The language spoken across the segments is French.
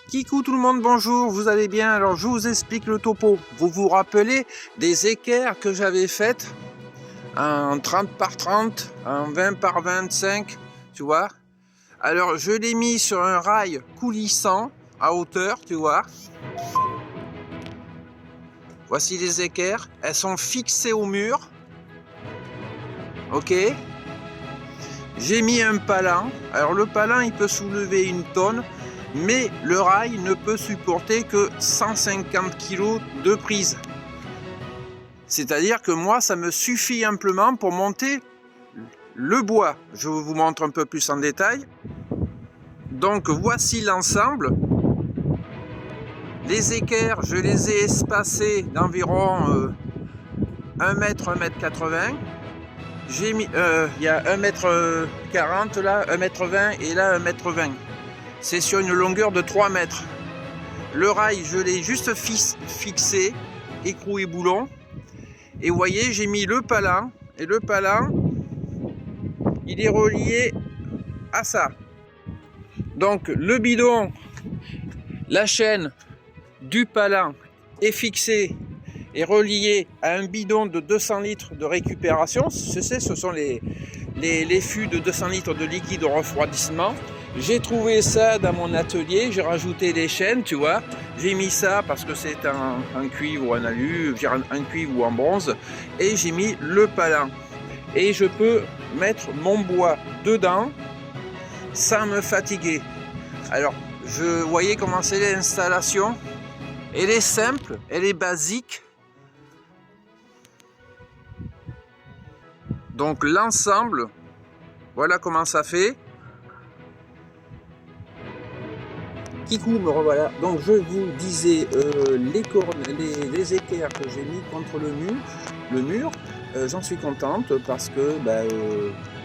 Kikou tout le monde, bonjour, vous allez bien? Alors je vous explique le topo. Vous vous rappelez des équerres que j'avais faites en 30 par 30, en 20 par 25, tu vois? Alors je l'ai mis sur un rail coulissant à hauteur, tu vois? Voici les équerres, elles sont fixées au mur. Ok? J'ai mis un palan. Alors le palan il peut soulever 1 tonne, mais le rail ne peut supporter que 150 kg de prise. C'est-à-dire que moi ça me suffit amplement pour monter le bois. Je vous montre un peu plus en détail. Donc voici l'ensemble. Les équerres, je les ai espacées d'environ 1 mètre, 1 mètre 80. J'ai mis, il y a 1 mètre 40 là, 1 mètre 20 et là 1 mètre 20. C'est sur une longueur de 3 mètres. Le rail, je l'ai juste fixé, écrou et boulon. Et vous voyez, j'ai mis le palan. Et le palan, il est relié à ça. Donc le bidon, la chaîne du palan est fixée et reliée à un bidon de 200 litres de récupération. Ce sont les fûts de 200 litres de liquide de refroidissement. J'ai trouvé ça dans mon atelier, j'ai rajouté les chaînes, tu vois. J'ai mis ça parce que c'est un cuivre ou un alu, un cuivre ou en bronze. Et j'ai mis le palan. Et je peux mettre mon bois dedans sans me fatiguer. Alors, vous voyez comment c'est l'installation. Elle est simple, elle est basique. Donc l'ensemble, voilà comment ça fait. Kikou, me revoilà. Donc je vous disais les équerres que j'ai mis contre le mur. J'en suis contente parce que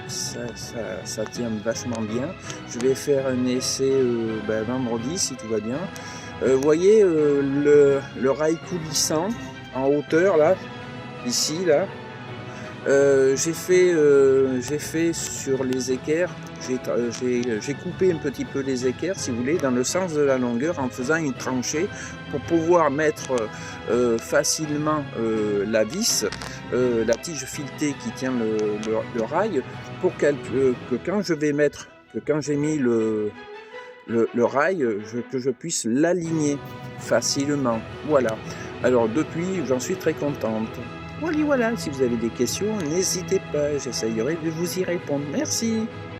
ça tient vachement bien. Je vais faire un essai vendredi si tout va bien. Vous voyez le rail coulissant en hauteur là, ici là. J'ai fait sur les équerres, j'ai coupé un petit peu les équerres si vous voulez dans le sens de la longueur en faisant une tranchée pour pouvoir mettre facilement la vis, la tige filetée qui tient le rail pour que quand j'ai mis le rail, que je puisse l'aligner facilement. Voilà. Alors depuis, j'en suis très contente. Voilà, si vous avez des questions, n'hésitez pas, j'essayerai de vous y répondre. Merci.